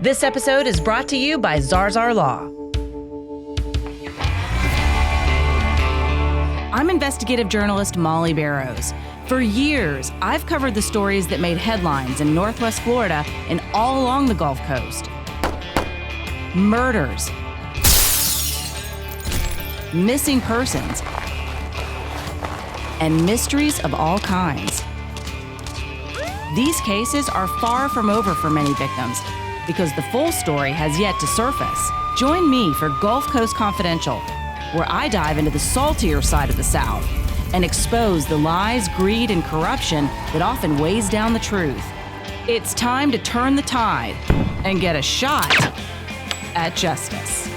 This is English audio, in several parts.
This episode is brought to you by Zarzar Law. I'm investigative journalist Molly Barrows. For years, I've covered the stories that made headlines in Northwest Florida and all along the Gulf Coast. Murders, missing persons, and mysteries of all kinds. These cases are far from over for many victims because the full story has yet to surface. Join me for Gulf Coast Confidential, where I dive into the saltier side of the South and expose the lies, greed, and corruption that often weighs down the truth. It's time to turn the tide and get a shot at justice.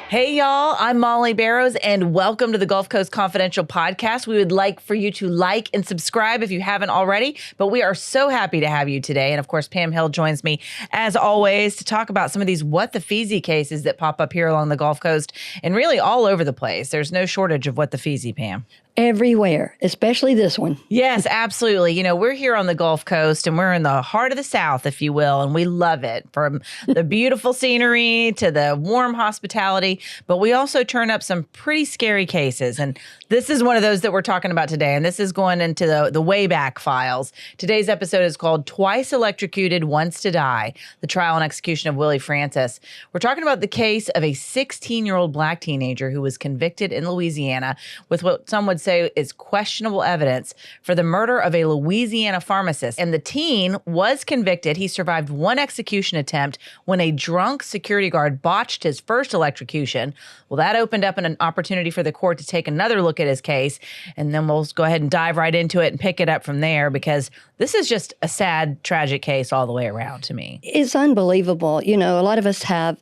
Hey, y'all, I'm Molly Barrows, and welcome to the Gulf Coast Confidential podcast. We would like for you to like and subscribe if you haven't already, but we are so happy to have you today. And of course, Pam Hill joins me, as always, to talk about some of these what the feezy cases that pop up here along the Gulf Coast and really all over the place. There's no shortage of what the feezy, Pam. Everywhere, especially this one. Yes, absolutely. You know, we're here on the Gulf Coast and we're in the heart of the South, if you will, and we love it, from the beautiful scenery to the warm hospitality. But we also turn up some pretty scary cases. And this is one of those that we're talking about today. And this is going into the way back files. Today's episode is called Twice Electrocuted, Once to Die, the trial and execution of Willie Francis. We're talking about the case of a 16-year-old black teenager who was convicted in Louisiana with what some would say is questionable evidence for the murder of a Louisiana pharmacist. And the teen was convicted. He survived one execution attempt when a drunk security guard botched his first electrocution. Well, that opened up an opportunity for the court to take another look at his case. And then we'll go ahead and dive right into it and pick it up from there, because this is just a sad, tragic case all the way around to me. It's unbelievable. You know, a lot of us have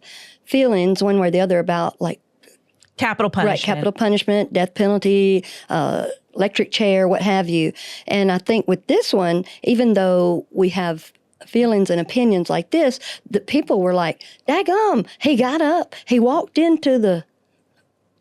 feelings one way or the other about, like, capital punishment. Right, capital punishment, death penalty, electric chair, what have you. And I think with this one, even though we have feelings and opinions like this, the people were like, daggum, he got up, he walked into the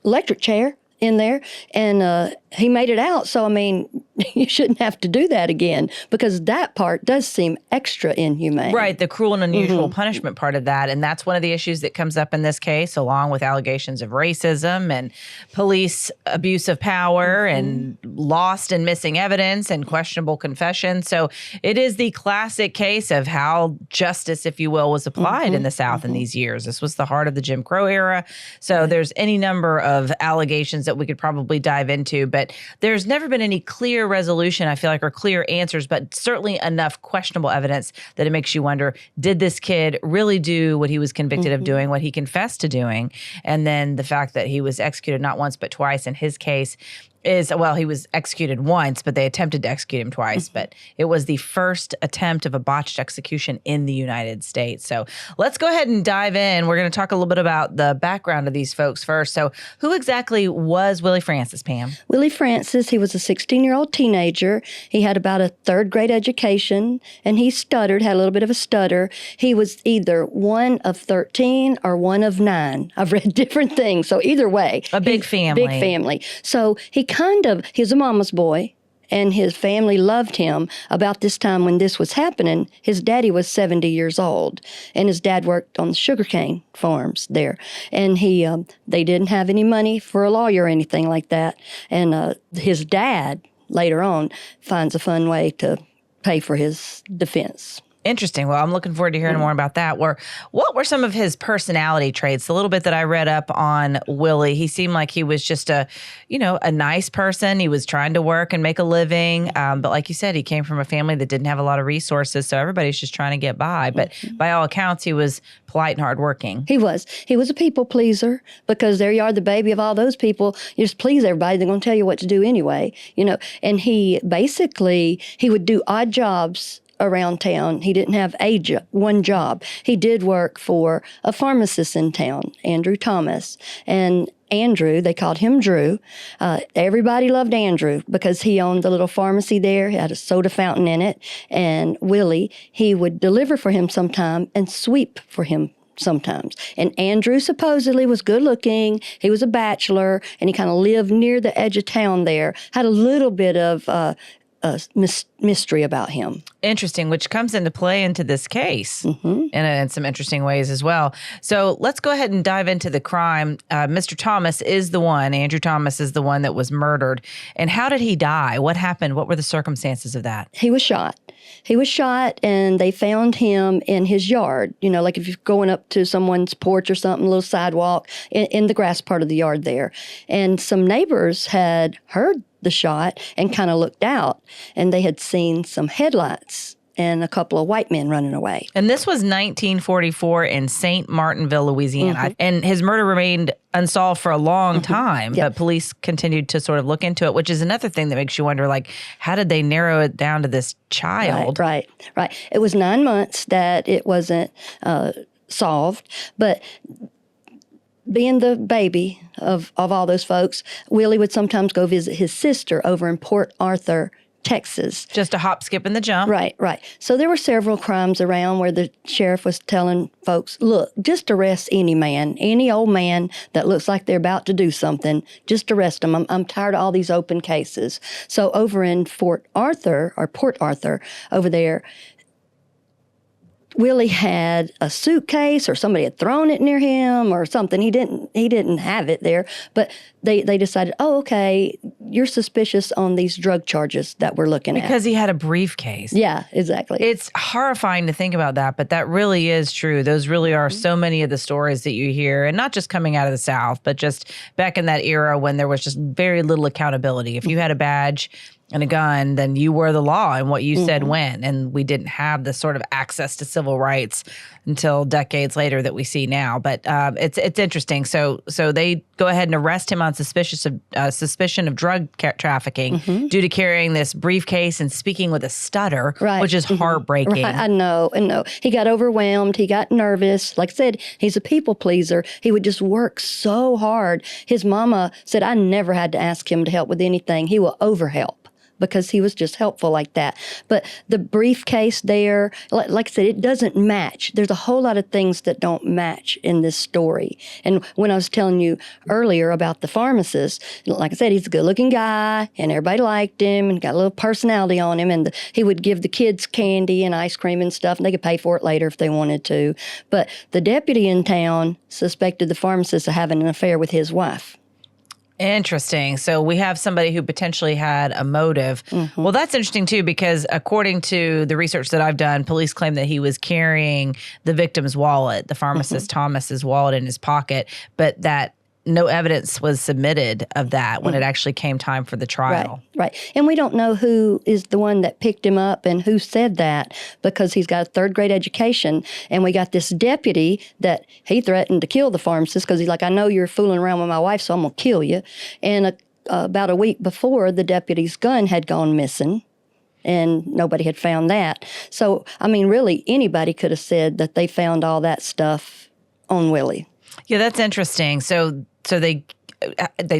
electric chair in there, and he made it out. So, I mean, you shouldn't have to do that again, because that part does seem extra inhumane. Right, the cruel and unusual punishment part of that. And that's one of the issues that comes up in this case, along with allegations of racism and police abuse of power and lost and missing evidence and questionable confession. So it is the classic case of how justice, if you will, was applied in the South in these years. This was the heart of the Jim Crow era. So there's any number of allegations that we could probably dive into, but there's never been any clear resolution, I feel like, or clear answers, but certainly enough questionable evidence that it makes you wonder, did this kid really do what he was convicted of doing, what he confessed to doing? And then the fact that he was executed not once but twice in his case is, well, he was executed once, but they attempted to execute him twice. But it was the first attempt of a botched execution in the United States. So let's go ahead and dive in. We're going to talk a little bit about the background of these folks first. So who exactly was Willie Francis, Pam? Willie Francis, he was a 16-year-old teenager. He had about a third grade education, and he stuttered, had a little bit of a stutter. He was either one of 13 or one of 9. I've read different things. So either way. A big family. Big family. So he was a mama's boy, and his family loved him. About this time when this was happening, his daddy was 70 years old, and his dad worked on the sugarcane farms there. And they didn't have any money for a lawyer or anything like that. And his dad, later on, finds a fun way to pay for his defense. Interesting. Well, I'm looking forward to hearing more about that. What were some of his personality traits? The little bit that I read up on Willie, he seemed like he was just a nice person. He was trying to work and make a living. But like you said, he came from a family that didn't have a lot of resources. So everybody's just trying to get by. But by all accounts, he was polite and hardworking. He was. He was a people pleaser, because there you are, the baby of all those people. You just please everybody. They're going to tell you what to do anyway, And he would do odd jobs around town. He didn't have one job. He did work for a pharmacist in town, Andrew Thomas. And Andrew, they called him Drew. Everybody loved Andrew because he owned the little pharmacy there. He had a soda fountain in it. And Willie, he would deliver for him sometime and sweep for him sometimes. And Andrew supposedly was good looking. He was a bachelor, and he kind of lived near the edge of town there. Had a little bit of mystery about him. Interesting, which comes into play into this case in some interesting ways as well. So let's go ahead and dive into the crime. Mr. Thomas is the one, Andrew Thomas is the one that was murdered. And how did he die? What happened? What were the circumstances of that? He was shot. He was shot, and they found him in his yard. You know, like if you're going up to someone's porch or something, a little sidewalk, in the grass part of the yard there. And some neighbors had heard the shot and kind of looked out, and they had seen some headlights and a couple of white men running away. And this was 1944 in St. Martinville, Louisiana. And his murder remained unsolved for a long time, but police continued to sort of look into it, which is another thing that makes you wonder, like, how did they narrow it down to this child? Right. It was 9 months that it wasn't solved, but being the baby of all those folks, Willie would sometimes go visit his sister over in Port Arthur, Texas. Just a hop, skip, and the jump. Right. So there were several crimes around where the sheriff was telling folks, look, just arrest any man, any old man that looks like they're about to do something, just arrest them. I'm tired of all these open cases. So over in Port Arthur over there, Willie had a suitcase, or somebody had thrown it near him or something. He didn't have it there, but they decided, oh, okay, you're suspicious on these drug charges that we're looking at. Because he had a briefcase. Yeah, exactly. It's horrifying to think about that, but that really is true. Those really are so many of the stories that you hear, and not just coming out of the South, but just back in that era when there was just very little accountability. If you had a badge and a gun, then you were the law and what you said when. And we didn't have the sort of access to civil rights until decades later that we see now. But it's interesting. So they go ahead and arrest him on suspicion of drug trafficking due to carrying this briefcase and speaking with a stutter, which is heartbreaking. Right. I know. He got overwhelmed. He got nervous. Like I said, he's a people pleaser. He would just work so hard. His mama said, I never had to ask him to help with anything. He will overhelp, because he was just helpful like that. But the briefcase there, like I said, it doesn't match. There's a whole lot of things that don't match in this story. And when I was telling you earlier about the pharmacist, like I said, he's a good-looking guy, and everybody liked him, and got a little personality on him, and he would give the kids candy and ice cream and stuff, and they could pay for it later if they wanted to. But the deputy in town suspected the pharmacist of having an affair with his wife. Interesting. So we have somebody who potentially had a motive. Well, that's interesting, too, because according to the research that I've done, police claim that he was carrying the victim's wallet, the pharmacist Thomas's wallet, in his pocket, but that no evidence was submitted of that when it actually came time for the trial. Right. And we don't know who is the one that picked him up and who said that, because he's got a third-grade education. And we got this deputy that he threatened to kill the pharmacist because he's like, I know you're fooling around with my wife, so I'm going to kill you. And about a week before, the deputy's gun had gone missing, and nobody had found that. So, I mean, really, anybody could have said that they found all that stuff on Willie. Yeah, that's interesting. So they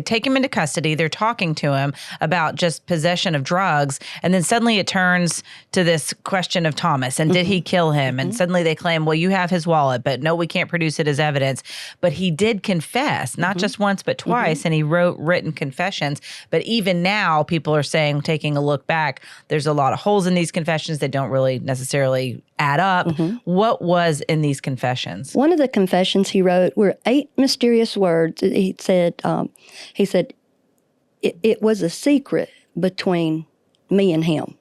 take him into custody. They're talking to him about just possession of drugs. And then suddenly it turns to this question of Thomas. And did he kill him? And suddenly they claim, well, you have his wallet, but no, we can't produce it as evidence. But he did confess, not just once, but twice. And he wrote written confessions. But even now, people are saying, taking a look back, there's a lot of holes in these confessions that don't really necessarily add up. What was in these confessions? One of the confessions he wrote were 8 mysterious words. He said, it was a secret between me and him.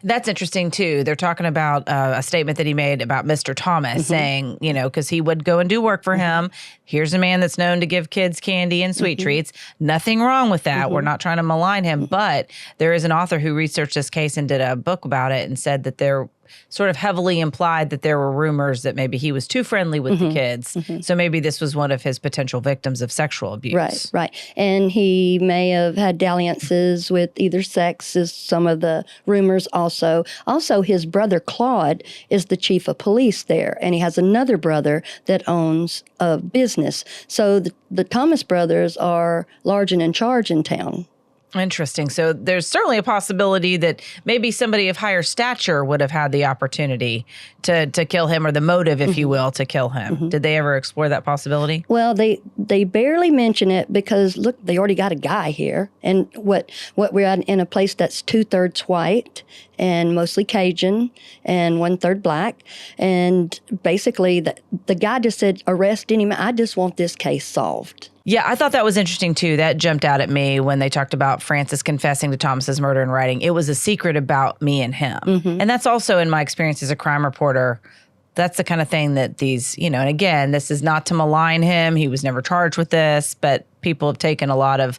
That's interesting, too. They're talking about a statement that he made about Mr. Thomas saying, because he would go and do work for him. Here's a man that's known to give kids candy and sweet treats. Nothing wrong with that. We're not trying to malign him. But there is an author who researched this case and did a book about it and said that there sort of heavily implied that there were rumors that maybe he was too friendly with the kids. So maybe this was one of his potential victims of sexual abuse. Right. And he may have had dalliances with either sex, is some of the rumors also. Also, his brother Claude is the chief of police there, and he has another brother that owns a business. So the Thomas brothers are large and in charge in town. Interesting. So there's certainly a possibility that maybe somebody of higher stature would have had the opportunity to kill him, or the motive, if you will, to kill him. Did they ever explore that possibility? Well, they barely mention it because, look, they already got a guy here. And what we're at in a place that's 2/3 white and mostly Cajun and 1/3 black. And basically the guy just said, arrest any man. I just want this case solved. Yeah, I thought that was interesting, too. That jumped out at me when they talked about Francis confessing to Thomas's murder in writing. It was a secret about me and him. And that's also, in my experience as a crime reporter, that's the kind of thing that these, and again, this is not to malign him. He was never charged with this, but people have taken a lot of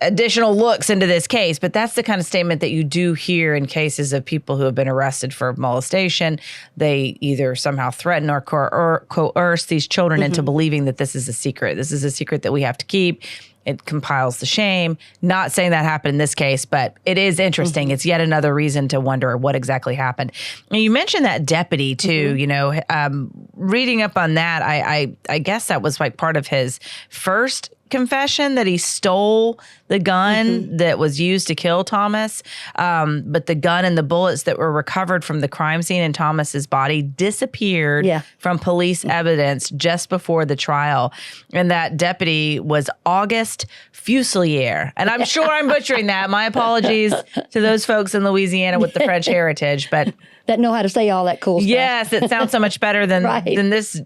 additional looks into this case. But that's the kind of statement that you do hear in cases of people who have been arrested for molestation. They either somehow threaten or coerce these children into believing that this is a secret. This is a secret that we have to keep. It compiles the shame. Not saying that happened in this case, but it is interesting. It's yet another reason to wonder what exactly happened. And you mentioned that deputy too. Reading up on that, I guess that was like part of his first confession, that he stole the gun that was used to kill Thomas. But the gun and the bullets that were recovered from the crime scene in Thomas's body disappeared from police evidence just before the trial. And that deputy was August Fuselier. And I'm sure I'm butchering that. My apologies to those folks in Louisiana with the French heritage, but that know how to say all that cool stuff. Yes, it sounds so much better than this,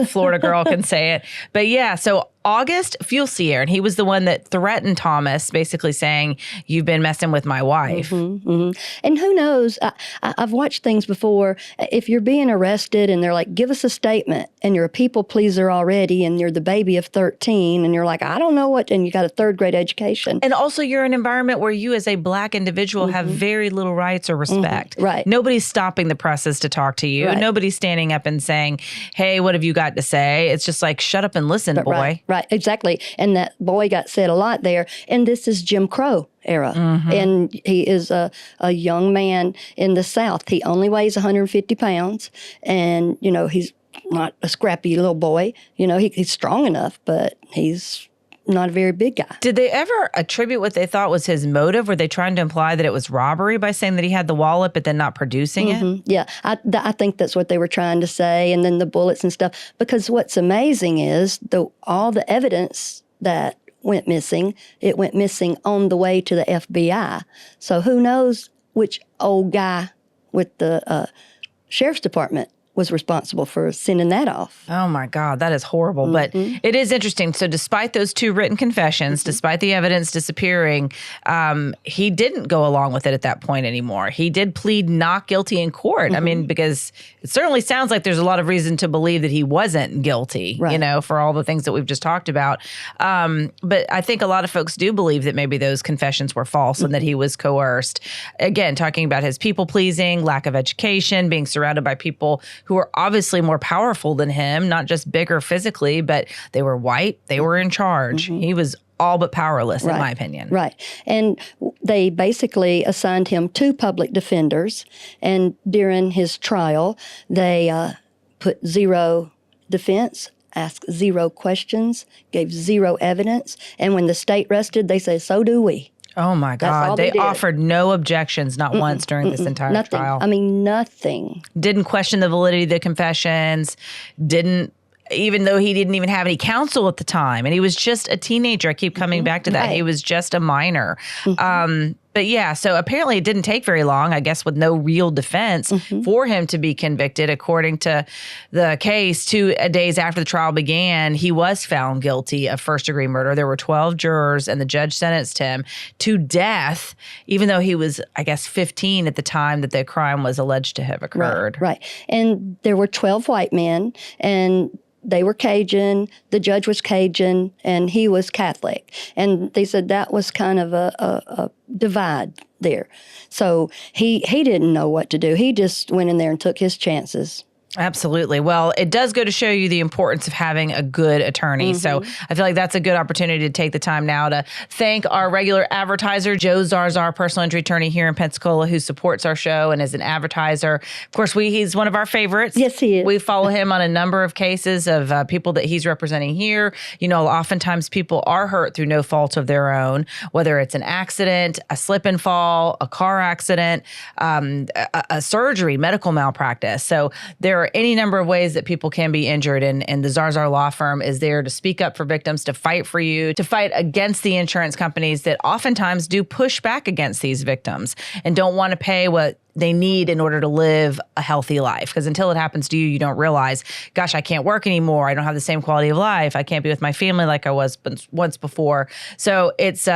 Florida girl can say it. But yeah, so August Fuselier, and he was the one that threatened Thomas, basically saying, "You've been messing with my wife." And who knows? I've watched things before. If you're being arrested and they're like, "Give us a statement," and you're a people pleaser already, and you're the baby of 13, and you're like, "I don't know what," and you got a 3rd grade education, and also you're in an environment where you, as a Black individual, have very little rights or respect. Right? Nobody's stopping the presses to talk to you. Nobody's standing up and saying, "Hey, what have you got to say?" It's just like, "Shut up and listen, boy." Right, exactly. And that boy got said a lot there. And this is Jim Crow era. And he is a young man in the South. He only weighs 150 pounds. And, he's not a scrappy little boy. He's strong enough, but he's not a very big guy. Did they ever attribute what they thought was his motive? Were they trying to imply that it was robbery by saying that he had the wallet but then not producing it? Yeah, I think that's what they were trying to say, and then the bullets and stuff. Because what's amazing is all the evidence that went missing, it went missing on the way to the FBI. So who knows which old guy with the sheriff's department was responsible for sending that off. Oh my God, that is horrible. But it is interesting. So despite those 2 written confessions, despite the evidence disappearing, he didn't go along with it at that point anymore. He did plead not guilty in court. I mean, because it certainly sounds like there's a lot of reason to believe that he wasn't guilty, for all the things that we've just talked about. But I think a lot of folks do believe that maybe those confessions were false and that he was coerced. Again, talking about his people pleasing, lack of education, being surrounded by people who were obviously more powerful than him, not just bigger physically, but they were white, they were in charge. He was all but powerless, in my opinion. Right. And they basically assigned him 2 public defenders, and during his trial, they put 0 defense, asked 0 questions, gave 0 evidence, and when the state rested, they said, "So do we." Oh, my God. They offered no objections, not once during this entire trial. I mean, nothing. Didn't question the validity of the confessions, even though he didn't even have any counsel at the time. And he was just a teenager. I keep coming back to that. He was just a minor. But yeah, so apparently it didn't take very long, I guess, with no real defense for him to be convicted. According to the case, 2 days after the trial began, he was found guilty of first-degree murder. There were 12 jurors, and the judge sentenced him to death, even though he was, I guess, 15 at the time that the crime was alleged to have occurred. Right. And there were 12 white men, and they were Cajun, the judge was Cajun, and he was Catholic. And they said that was kind of a divide there. So he didn't know what to do. He just went in there and took his chances. Absolutely. Well, it does go to show you the importance of having a good attorney. So I feel like that's a good opportunity to take the time now to thank our regular advertiser, Joe Zarzar, personal injury attorney here in Pensacola, who supports our show and is an advertiser. Of course, he's one of our favorites. Yes, he is. We follow him on a number of cases of people that he's representing here. You know, oftentimes people are hurt through no fault of their own, whether it's an accident, a slip and fall, a car accident, a surgery, medical malpractice. So there are any number of ways that people can be injured, and the Zarzar Law Firm is there to speak up for victims, to fight for you, to fight against the insurance companies that oftentimes do push back against these victims and don't want to pay what they need in order to live a healthy life. Because until it happens to you, you don't realize, gosh, I can't work anymore. I don't have the same quality of life. I can't be with my family like I was once before. So it's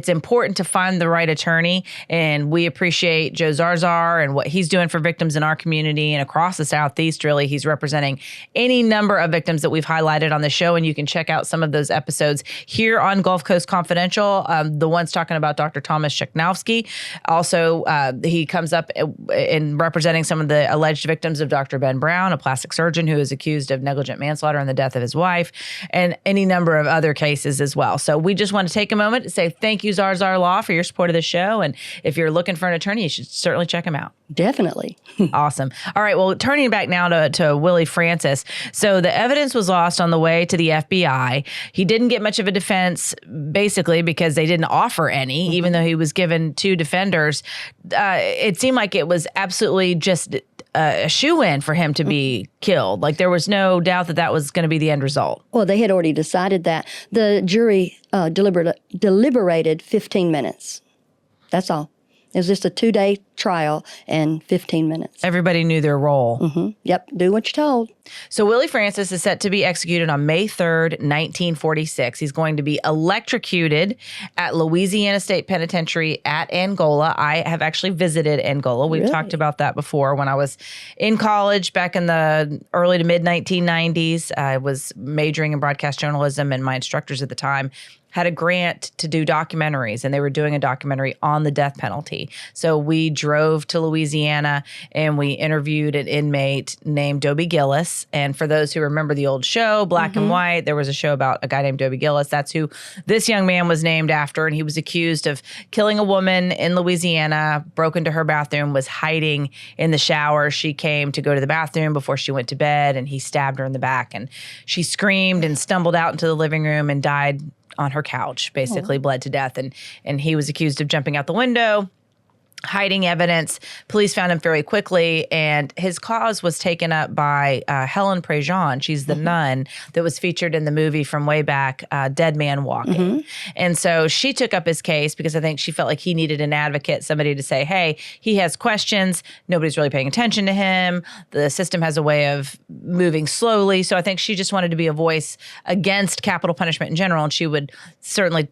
important to find the right attorney. And we appreciate Joe Zarzar and what he's doing for victims in our community and across the Southeast. Really, he's representing any number of victims that we've highlighted on the show. And you can check out some of those episodes here on Gulf Coast Confidential. The ones talking about Dr. Thomas Cheknowski. Also, he comes up in representing some of the alleged victims of Dr. Ben Brown, a plastic surgeon who is accused of negligent manslaughter in the death of his wife, and any number of other cases as well. So we just want to take a moment to say thank you, Zarzar Law, for your support of the show. And if you're looking for an attorney, you should certainly check him out. Definitely. Awesome. All right. Well, turning back now to Willie Francis. So the evidence was lost on the way to the FBI. He didn't get much of a defense, basically, because they didn't offer any, even though he was given 2 defenders. It seemed like it was absolutely just a shoo-in for him to be killed. Like there was no doubt that was going to be the end result. Well, they had already decided that. The jury deliberated 15 minutes. That's all. It was just a 2-day trial and 15 minutes. Everybody knew their role. Yep, do what you're told. So Willie Francis is set to be executed on May 3rd, 1946. He's going to be electrocuted at Louisiana State Penitentiary at Angola. I have actually visited Angola. We've talked about that before. When I was in college back in the early to mid 1990s, I was majoring in broadcast journalism, and my instructors at the time had a grant to do documentaries, and they were doing a documentary on the death penalty. So we drove to Louisiana and we interviewed an inmate named Dobie Gillis. And for those who remember the old show, Black and White, there was a show about a guy named Dobie Gillis. That's who this young man was named after. And he was accused of killing a woman in Louisiana, broke into her bathroom, was hiding in the shower. She came to go to the bathroom before she went to bed, and he stabbed her in the back. And she screamed and stumbled out into the living room and died on her couch, basically bled to death. And he was accused of jumping out the window, hiding evidence. Police found him very quickly, and his cause was taken up by Helen Prejean. She's the nun that was featured in the movie from way back, Dead Man Walking. And so she took up his case because I think she felt like he needed an advocate, somebody to say, hey, he has questions. Nobody's really paying attention to him. The system has a way of moving slowly. So I think she just wanted to be a voice against capital punishment in general. And she would certainly,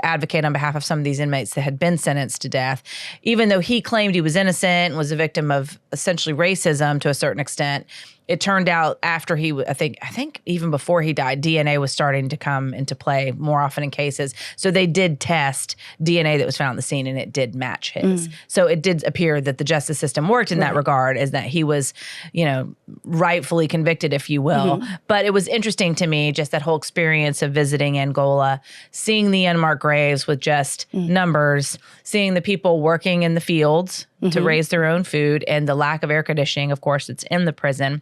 advocate on behalf of some of these inmates that had been sentenced to death, even though he claimed he was innocent and was a victim of essentially racism to a certain extent. It turned out after I think even before he died, DNA was starting to come into play more often in cases. So they did test DNA that was found on the scene, and it did match his. So it did appear that the justice system worked in that regard, as that he was, rightfully convicted, if you will. But it was interesting to me, just that whole experience of visiting Angola, seeing the unmarked graves with just numbers, seeing the people working in the fields to raise their own food, and the lack of air conditioning, of course, it's in the prison.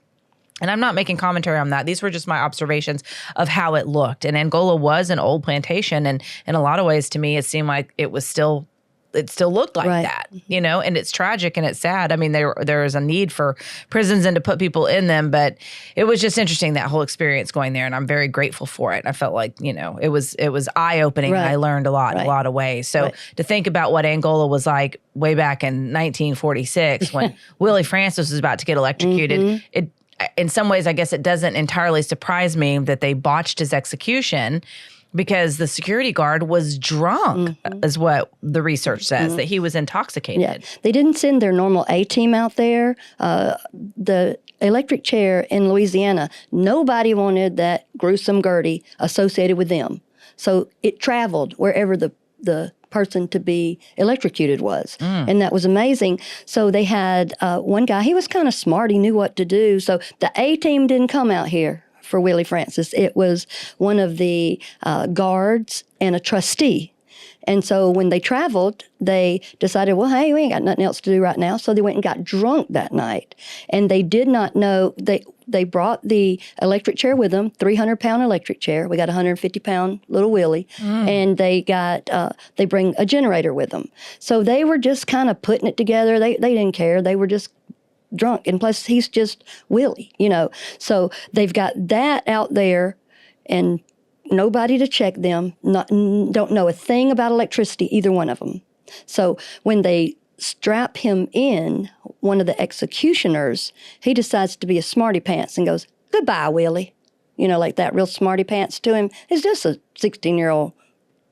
And I'm not making commentary on that. These were just my observations of how it looked. And Angola was an old plantation. And in a lot of ways, to me, it seemed like it still looked like that, and it's tragic and it's sad. I mean, there is a need for prisons and to put people in them, but it was just interesting, that whole experience going there. And I'm very grateful for it. I felt like, it was eye-opening. And I learned a lot in a lot of ways. So to think about what Angola was like way back in 1946 when Willie Francis was about to get electrocuted, in some ways, I guess it doesn't entirely surprise me that they botched his execution, because the security guard was drunk, is what the research says, that he was intoxicated. Yeah. They didn't send their normal A-team out there. The electric chair in Louisiana, nobody wanted that Gruesome Gertie associated with them. So it traveled wherever the person to be electrocuted was. And that was amazing. So they had one guy, he was kind of smart. He knew what to do. So the A-team didn't come out here for Willie Francis. It was one of the guards and a trustee. And so when they traveled, they decided, well, hey, we ain't got nothing else to do right now. So they went and got drunk that night. And they did not know, they brought the electric chair with them, 300-pound electric chair. We got a 150-pound little Willie. And they bring a generator with them. So they were just kind of putting it together. They didn't care. They were just drunk. And plus, he's just Willie, you know. So they've got that out there, and nobody to check them, don't know a thing about electricity, either one of them. So when they strap him in, one of the executioners, he decides to be a smarty pants and goes, "Goodbye, Willie." You know, like that, real smarty pants to him. He's just a 16-year-old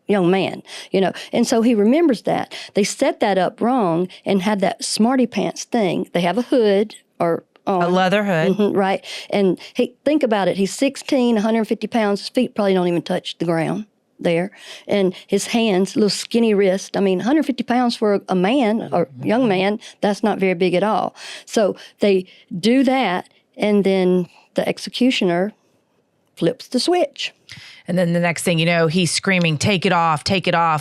young man, you know. And so he remembers that. They set that up wrong and had that smarty pants thing. They have a hood or a leather hood. Right. And think about it. He's 16, 150 pounds. His feet probably don't even touch the ground there. And his hands, little skinny wrist. I mean, 150 pounds for a man or young man, that's not very big at all. So they do that, and then the executioner flips the switch. And then the next thing you know, he's screaming, take it off,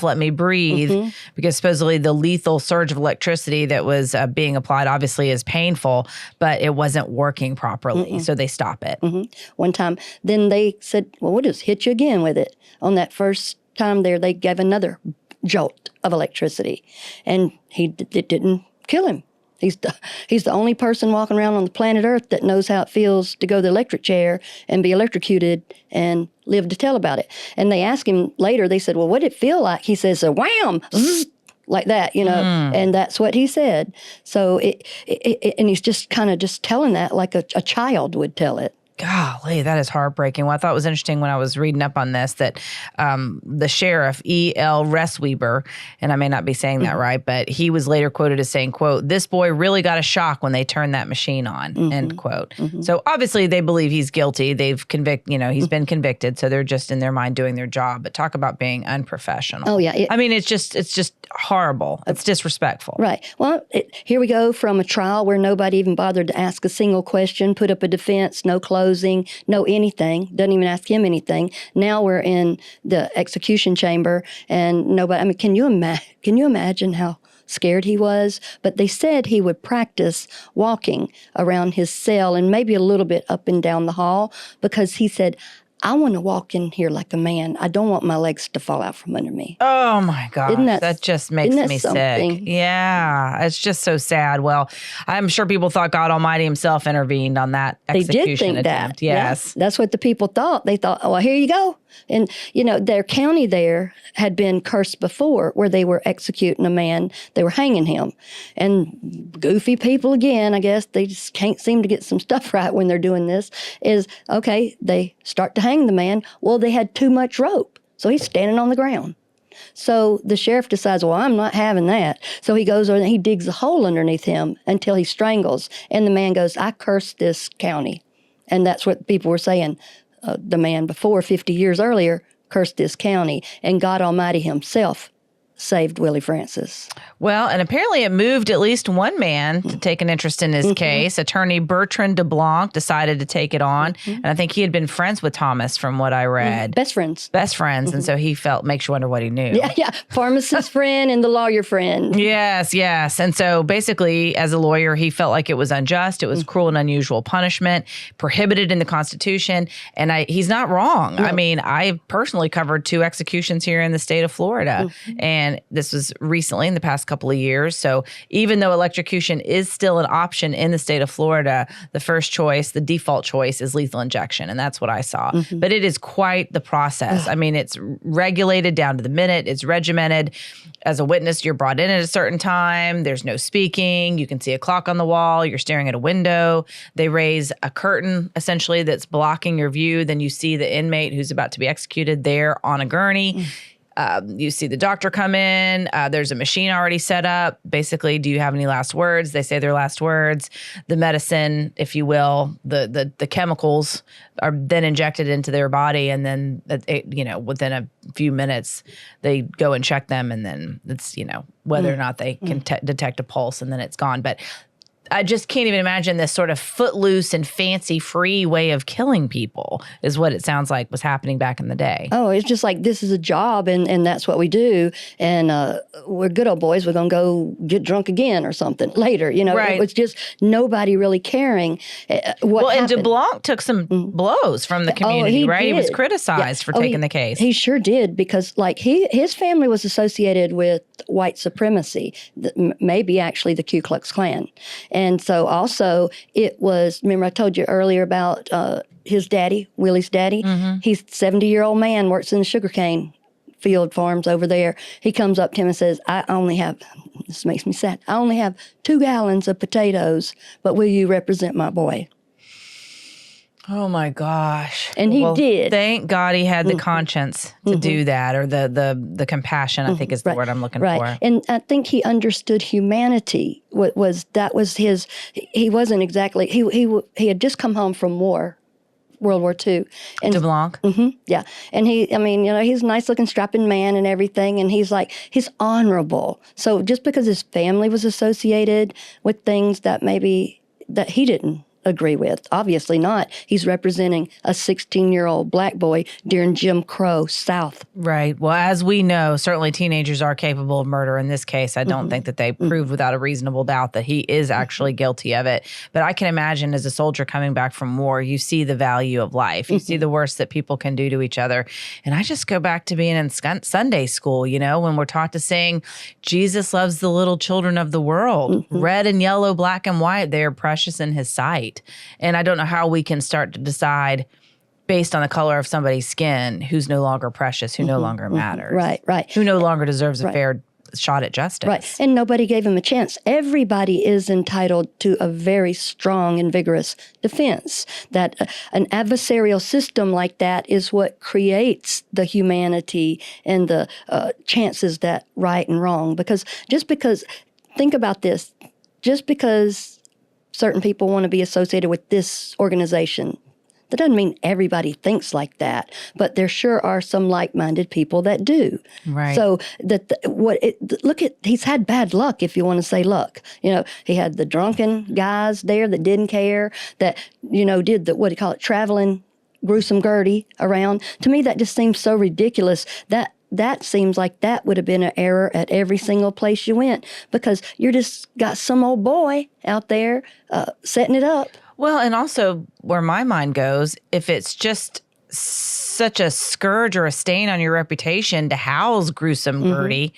let me breathe. Because supposedly the lethal surge of electricity that was being applied obviously is painful, but it wasn't working properly. So they stop it. One time, then they said, well, we'll just hit you again with it. On that first time there, they gave another jolt of electricity. And it didn't kill him. He's the only person walking around on the planet Earth that knows how it feels to go to the electric chair and be electrocuted and live to tell about it. And they asked him later, they said, well, what did it feel like? He says, a wham, zzz, like that, you know, and that's what he said. So and he's just kind of just telling that like a child would tell it. Golly, that is heartbreaking. Well, I thought it was interesting when I was reading up on this that the sheriff, E.L. Ressweber, and I may not be saying that right, but he was later quoted as saying, quote, "This boy really got a shock when they turned that machine on," end quote. So obviously they believe he's guilty. They've he's been convicted, so they're just in their mind doing their job. But talk about being unprofessional. Oh, yeah. I mean, it's just horrible. It's disrespectful. Right. Well, here we go from a trial where nobody even bothered to ask a single question, put up a defense, no closing, no anything, doesn't even ask him anything. Now we're in the execution chamber and nobody, I mean, can you imagine how scared he was? But they said he would practice walking around his cell and maybe a little bit up and down the hall because he said, I want to walk in here like a man. I don't want my legs to fall out from under me. Oh, my God. That just makes me sick. Yeah. It's just so sad. Well, I'm sure people thought God Almighty himself intervened on that execution They did think attempt. that. Yes. Yeah, that's what the people thought. They thought, oh, well, here you go. And, you know, their county there had been cursed before where they were executing a man. They were hanging him. And goofy people, again, I guess, they just can't seem to get some stuff right when they're doing this, is, okay, they start to hang the man. Well, they had too much rope. So he's standing on the ground. So the sheriff decides, well, I'm not having that. So he goes over and he digs a hole underneath him until he strangles. And the man goes, I curse this county. And that's what people were saying. The man before, 50 years earlier, cursed this county, and God Almighty himself saved Willie Francis. Well, and apparently it moved at least one man to take an interest in his case. Attorney Bertrand DeBlanc decided to take it on. And I think he had been friends with Thomas from what I read. Best friends. And so he felt, makes you wonder what he knew. Yeah. Pharmacist friend and the lawyer friend. Yes. And so basically, as a lawyer, he felt like it was unjust. It was cruel and unusual punishment, prohibited in the Constitution. And he's not wrong. No. I mean, I personally covered 2 executions here in the state of Florida. And this was recently in the past couple of years. So even though electrocution is still an option in the state of Florida, the first choice, the default choice is lethal injection. And that's what I saw. But it is quite the process. I mean, it's regulated down to the minute. It's regimented. As a witness, you're brought in at a certain time. There's no speaking. You can see a clock on the wall. You're staring at a window. They raise a curtain, essentially, that's blocking your view. Then you see the inmate who's about to be executed there on a gurney. You see the doctor come in. There's a machine already set up. Basically, do you have any last words? They say their last words. The medicine, if you will, the chemicals are then injected into their body, and then within a few minutes they go and check them, and then it's whether or not they can detect a pulse, and then it's gone. But I just can't even imagine this sort of footloose and fancy-free way of killing people is what it sounds like was happening back in the day. Oh, it's just like this is a job, and that's what we do. And we're good old boys. We're going to go get drunk again or something later. Right. It was just nobody really caring what happened. And DeBlanc took some blows from the community, he right? did. He was criticized for taking the case. He sure did, because his family was associated with white supremacy, maybe actually the Ku Klux Klan. And so also it was, remember I told you earlier about his daddy, Willie's daddy? Mm-hmm. He's a 70-year-old man, works in the sugarcane field farms over there. He comes up to him and says, this makes me sad, I only have 2 gallons of potatoes, but will you represent my boy? Oh my gosh. And he did. Thank God he had the conscience to do that, or the compassion, I think is the word I'm looking for. And I think he understood humanity. That was his, he wasn't exactly, he had just come home from war, World War II. And DeBlanc? Yeah. And he's a nice looking strapping man and everything. And he's honorable. So just because his family was associated with things that he didn't agree with. Obviously not. He's representing a 16-year-old black boy during Jim Crow South. Right. Well, as we know, certainly teenagers are capable of murder. In this case, I don't think that they proved without a reasonable doubt that he is actually guilty of it. But I can imagine as a soldier coming back from war, you see the value of life. You see the worst that people can do to each other. And I just go back to being in Sunday school, when we're taught to sing, Jesus loves the little children of the world. Red and yellow, black and white, they are precious in his sight. And I don't know how we can start to decide based on the color of somebody's skin who's no longer precious, who no longer matters. Right. Who no longer deserves a fair shot at justice. Right. And nobody gave him a chance. Everybody is entitled to a very strong and vigorous defense. That an adversarial system like that is what creates the humanity and the chances that right and wrong. Because think about this, just because certain people want to be associated with this organization, that doesn't mean everybody thinks like that, but there sure are some like-minded people that do. Right. So he's had bad luck, if you want to say luck. He had the drunken guys there that didn't care, that did the traveling Gruesome Gertie around. To me, that just seems so ridiculous. That seems like that would have been an error at every single place you went, because you're just got some old boy out there setting it up. Well, and also where my mind goes, if it's just such a scourge or a stain on your reputation to house Gruesome Gertie,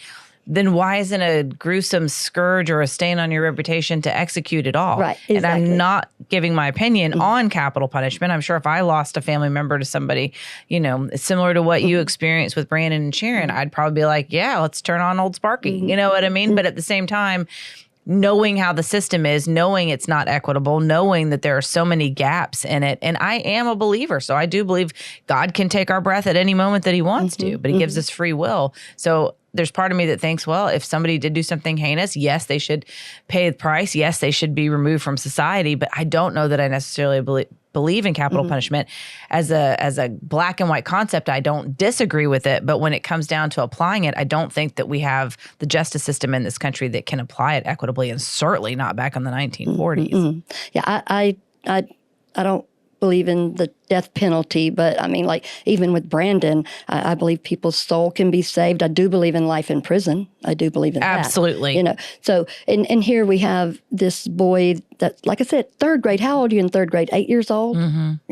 then why isn't a gruesome scourge or a stain on your reputation to execute it all? Right, exactly. And I'm not giving my opinion on capital punishment. I'm sure if I lost a family member to somebody, similar to what you experienced with Brandon and Sharon, I'd probably be like, yeah, let's turn on old Sparky. You know what I mean? But at the same time, knowing how the system is, knowing it's not equitable, knowing that there are so many gaps in it. And I am a believer. So I do believe God can take our breath at any moment that he wants to, but he gives us free will. So there's part of me that thinks, well, if somebody did do something heinous, yes, they should pay the price. Yes, they should be removed from society. But I don't know that I necessarily believe in capital punishment as a black and white concept. I don't disagree with it. But when it comes down to applying it, I don't think that we have the justice system in this country that can apply it equitably, and certainly not back in the 1940s. Yeah, I don't believe in the death penalty, but I mean, even with Brandon, I believe people's soul can be saved. I do believe in life in prison. I do believe in Absolutely. that. So, and here we have this boy that, like I said, third grade. How old are you in third grade? 8 years old?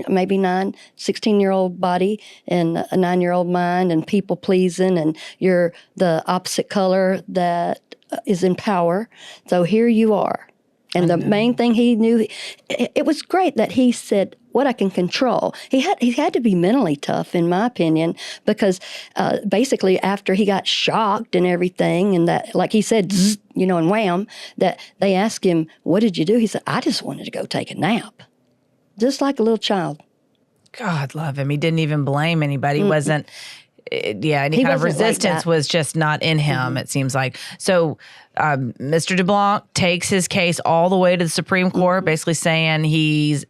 Maybe 9, 16-year-old body and a 9-year-old mind, and people pleasing, and you're the opposite color that is in power. So here you are. And the main thing he knew, it was great that he said, what I can control. He had to be mentally tough, in my opinion, because basically after he got shocked and everything, and that, like he said, zzz, and wham, that they asked him, what did you do? He said, I just wanted to go take a nap. Just like a little child. God love him. He didn't even blame anybody. He wasn't any He kind of wasn't like resistance that. was just not in him, it seems like. So Mr. DeBlanc takes his case all the way to the Supreme Court, basically saying he's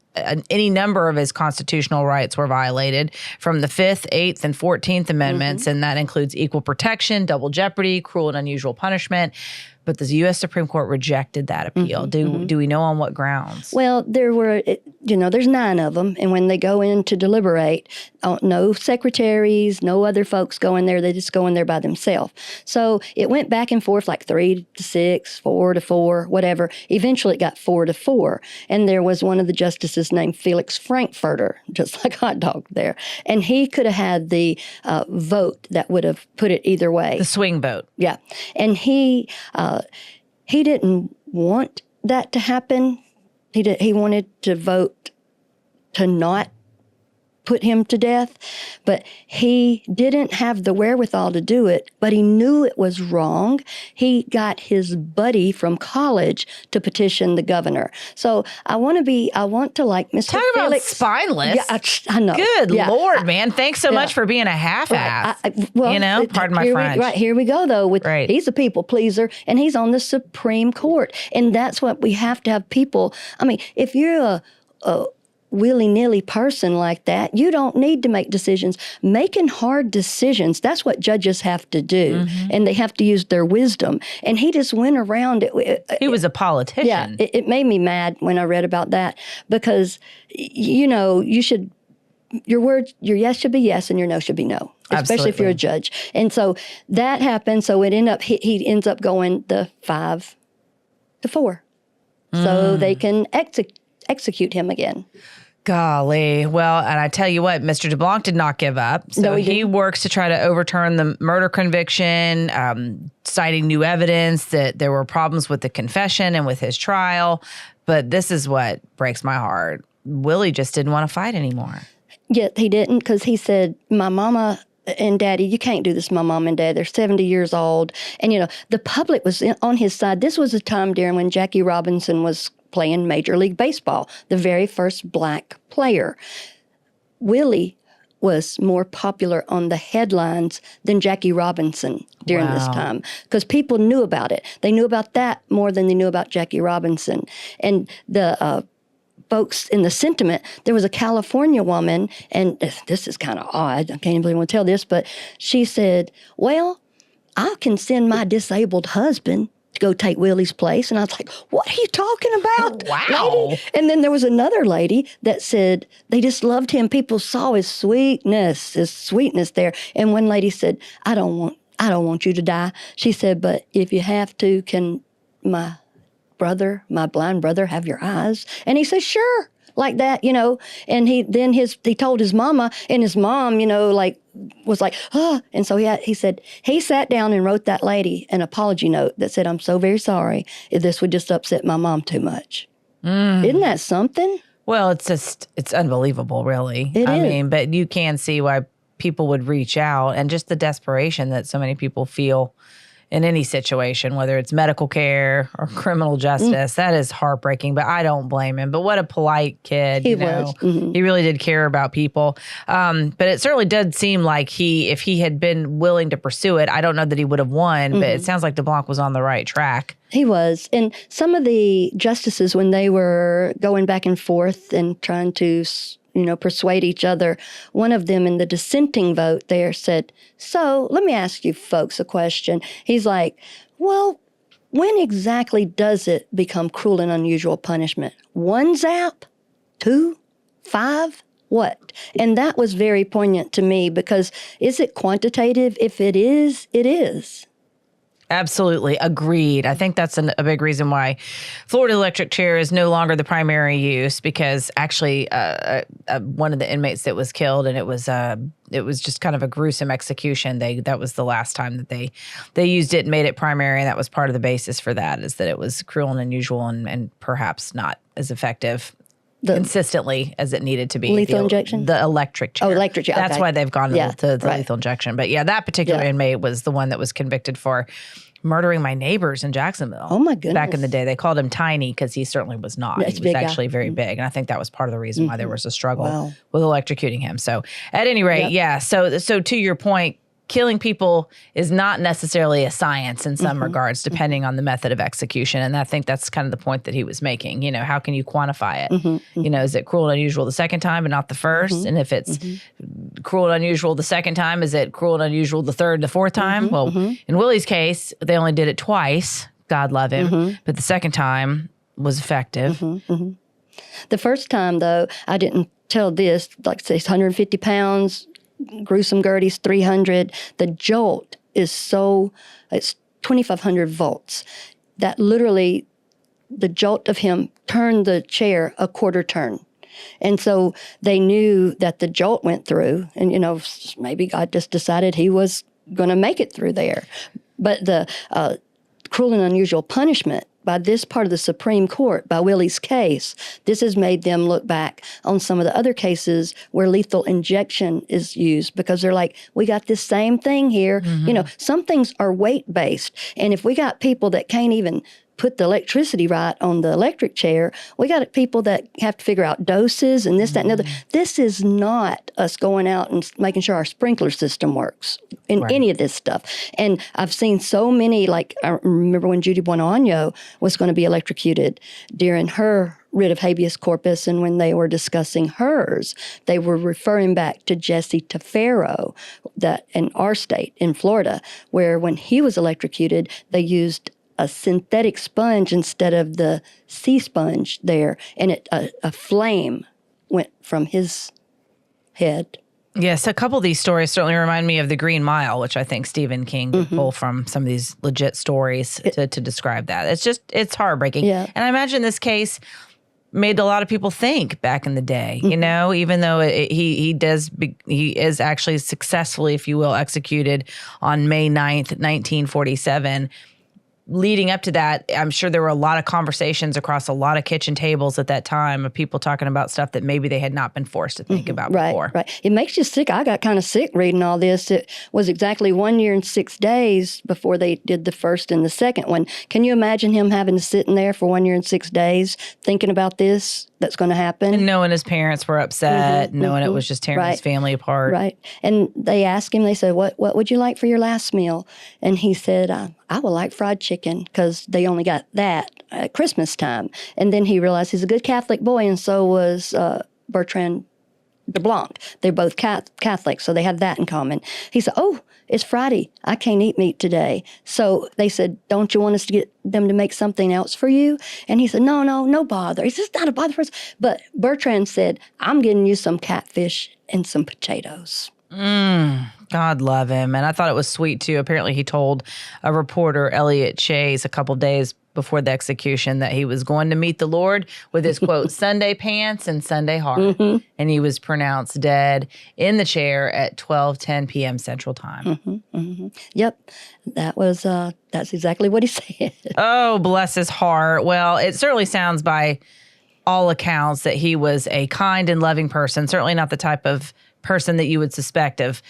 any number of his constitutional rights were violated from the 5th, 8th, and 14th Amendments, and that includes equal protection, double jeopardy, cruel and unusual punishment. But the U.S. Supreme Court rejected that appeal. Do we know on what grounds? Well, there were, there's 9 of them. And when they go in to deliberate, no secretaries, no other folks go in there. They just go in there by themselves. So it went back and forth like 3-6, 4-4, whatever. Eventually it got 4-4. And there was one of the justices named Felix Frankfurter, just like hot dog there. And he could have had the vote that would have put it either way. The swing vote. Yeah. And he didn't want that to happen. He wanted to vote to not put him to death, but he didn't have the wherewithal to do it, but he knew it was wrong. He got his buddy from college to petition the governor. So I want to like Mr. Talk about Felix. spineless. Yeah, I know. Good Yeah. Lord, man. Thanks so much for being a half-ass. Pardon my French. Here we go, though. He's a people pleaser, and he's on the Supreme Court. And that's what we have to have people. I mean, if you're a willy-nilly person like that, you don't need to make decisions. Making hard decisions, that's what judges have to do, and they have to use their wisdom. And he just went around it. He was a politician. Yeah, it made me mad when I read about that because, you should, your yes should be yes and your no should be no, especially if you're a judge. And so that happened. So it ended up, he ends up going the 5-4. So they can execute him again. Golly. Well, and I tell you what, Mr. DeBlanc did not give up. So No, he he didn't. works to try to overturn the murder conviction, citing new evidence that there were problems with the confession and with his trial. But this is what breaks my heart. Willie just didn't want to fight anymore. Yet he didn't, because he said, my mama and daddy, you can't do this, my mom and dad. They're 70 years old. And, the public was on his side. This was a time during when Jackie Robinson was playing Major League Baseball, the very first black player. Willie was more popular on the headlines than Jackie Robinson during this time because people knew about it. They knew about that more than they knew about Jackie Robinson. And the folks in the sentiment, there was a California woman, and this is kind of odd. I can't even want to tell this, but she said, well, I can send my disabled husband to go take Willie's place. And I was like, what are you talking about? Wow. Lady? And then there was another lady that said they just loved him. People saw his sweetness there. And one lady said, I don't want you to die. She said, but if you have to, can my blind brother have your eyes? And he said, sure. Like that, and he told his mama, and his mom, was like, and so he said, he sat down and wrote that lady an apology note that said, I'm so very sorry if this would just upset my mom too much. Isn't that something? Well, it's unbelievable, really. It is. mean, but you can see why people would reach out and just the desperation that so many people feel in any situation, whether it's medical care or criminal justice. That is heartbreaking, but I don't blame him. But what a polite kid, He was. Mm-hmm. He really did care about people. But it certainly did seem like if he had been willing to pursue it, I don't know that he would have won, but it sounds like DeBlanc was on the right track. He was. And some of the justices, when they were going back and forth and trying to persuade each other, one of them in the dissenting vote there said, so let me ask you folks a question. He's like, well, when exactly does it become cruel and unusual punishment? 1 zap? 2? 5? What? And that was very poignant to me because is it quantitative? If it is, it is. Absolutely. Agreed. I think that's a big reason why Florida electric chair is no longer the primary use, because actually one of the inmates that was killed, and it was just kind of a gruesome execution. That was the last time that they used it and made it primary, and that was part of the basis for that, is that it was cruel and unusual and perhaps not as effective consistently as it needed to be. Lethal injection? The electric chair. Oh, electric chair. That's okay. why they've gone to the right. lethal injection. But yeah, that particular inmate was the one that was convicted for murdering my neighbors in Jacksonville. Oh my goodness. Back in the day. They called him tiny because he certainly was not. That's He was big guy. actually very big. And I think that was part of the reason why there was a struggle Wow. with electrocuting him. So at any rate, yeah. So to your point, killing people is not necessarily a science in some regards, depending on the method of execution. And I think that's kind of the point that he was making. How can you quantify it? Is it cruel and unusual the second time and not the first? And if it's cruel and unusual the second time, is it cruel and unusual the third, the fourth time? Well, in Willie's case, they only did it twice. God love him. But the second time was effective. The first time, though, I didn't tell this, like say, it's 150 pounds. Gruesome Gertie's 300. The jolt is it's 2,500 volts. That literally, the jolt of him turned the chair a quarter turn. And so they knew that the jolt went through, and, maybe God just decided he was going to make it through there. But the cruel and unusual punishment by this part of the Supreme Court, by Willie's case, this has made them look back on some of the other cases where lethal injection is used, because they're like, we got this same thing here. Some things are weight-based. And if we got people that can't even put the electricity right on the electric chair, we got people that have to figure out doses and this, that, and the other. This is not us going out and making sure our sprinkler system works in any of this stuff. And I've seen so many, like I remember when Judy Buonaño was going to be electrocuted during her writ of habeas corpus, and when they were discussing hers, they were referring back to Jesse Tafaro, that in our state, in Florida, where when he was electrocuted, they used a synthetic sponge instead of the sea sponge there, and a flame went from his head. Yes, a couple of these stories certainly remind me of the Green Mile, which I think Stephen King did pull from some of these legit stories to describe that. It's heartbreaking. Yeah. And I imagine this case made a lot of people think back in the day, even though he is actually successfully, if you will, executed on May 9th, 1947. Leading up to that, I'm sure there were a lot of conversations across a lot of kitchen tables at that time of people talking about stuff that maybe they had not been forced to think about before. Right. It makes you sick. I got kind of sick reading all this. It was exactly 1 year and 6 days before they did the first and the second one. Can you imagine him having to sit in there for 1 year and 6 days thinking about this? That's going to happen. And knowing his parents were upset, knowing it was just tearing his family apart. Right. And they asked him, they said, what would you like for your last meal? And he said, I would like fried chicken, because they only got that at Christmas time. And then he realized he's a good Catholic boy, and so was Bertrand de Blanc. They're both Catholic, so they have that in common. He said, oh, it's Friday. I can't eat meat today. So they said, don't you want us to get them to make something else for you? And he said, no bother. It's just not a bother for us. But Bertrand said, I'm getting you some catfish and some potatoes. God love him. And I thought it was sweet, too. Apparently, he told a reporter, Elliot Chase, a couple days before the execution that he was going to meet the Lord with his, quote, Sunday pants and Sunday heart. And he was pronounced dead in the chair at 12:10 p.m. Central Time. Yep. That's exactly what he said. Oh, bless his heart. Well, it certainly sounds by all accounts that he was a kind and loving person, certainly not the type of person that you would suspect of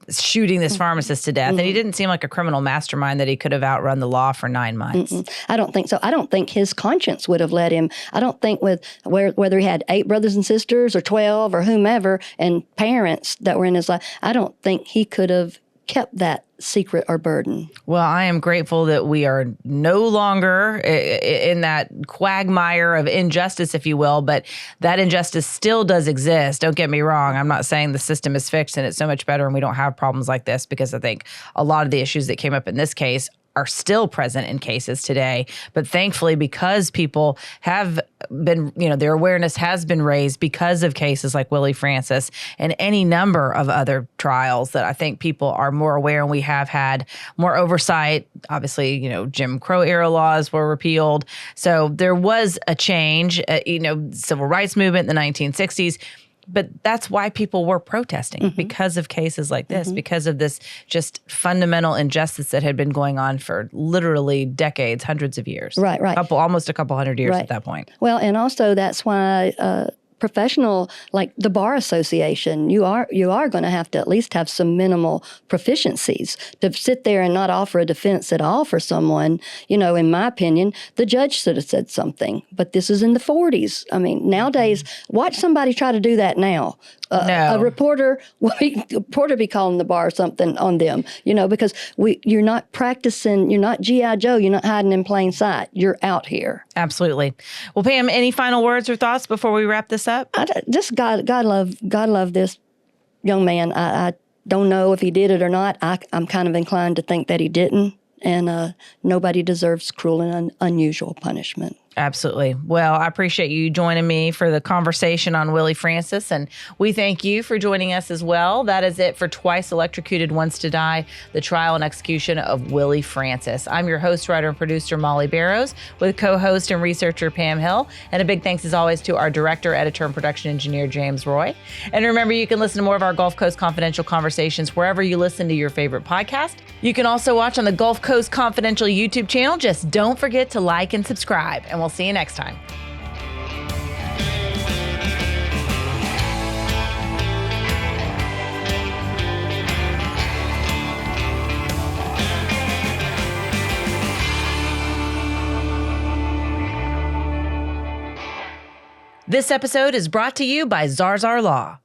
shooting this pharmacist to death. And he didn't seem like a criminal mastermind that he could have outrun the law for 9 months. I don't think so. I don't think his conscience would have let him. I don't think whether he had 8 brothers and sisters or 12 or whomever and parents that were in his life, I don't think he could have kept that secret or burden. Well, I am grateful that we are no longer in that quagmire of injustice, if you will, but that injustice still does exist. Don't get me wrong. I'm not saying the system is fixed and it's so much better and we don't have problems like this, because I think a lot of the issues that came up in this case are still present in cases today. But thankfully, because people have been, their awareness has been raised because of cases like Willie Francis and any number of other trials, that I think people are more aware, and we have had more oversight. Obviously, Jim Crow era laws were repealed. So there was a change, civil rights movement in the 1960s. But that's why people were protesting, because of cases like this, because of this just fundamental injustice that had been going on for literally decades, hundreds of years. Right. Almost a couple hundred years at that point. Well, and also that's why professional, like the bar association, you are going to have to at least have some minimal proficiencies to sit there and not offer a defense at all for someone. In my opinion, the judge should have said something. But this is in the 40s. I mean, nowadays, watch somebody try to do that now. No. A reporter be calling the bar something on them, because you're not practicing, you're not G.I. Joe, you're not hiding in plain sight. You're out here. Absolutely. Well, Pam, any final words or thoughts before we wrap this up? Just God love this young man. I don't know if he did it or not. I'm kind of inclined to think that he didn't. And nobody deserves cruel and unusual punishment. Absolutely. Well, I appreciate you joining me for the conversation on Willie Francis, and we thank you for joining us as well. That is it for Twice Electrocuted, Once to Die, the trial and execution of Willie Francis. I'm your host, writer, and producer, Molly Barrows, with co-host and researcher Pam Hill. And a big thanks, as always, to our director, editor, and production engineer, James Roy. And remember, you can listen to more of our Gulf Coast Confidential conversations wherever you listen to your favorite podcast. You can also watch on the Gulf Coast Confidential YouTube channel. Just don't forget to like and subscribe. And we'll see you next time. This episode is brought to you by Zarzar Law.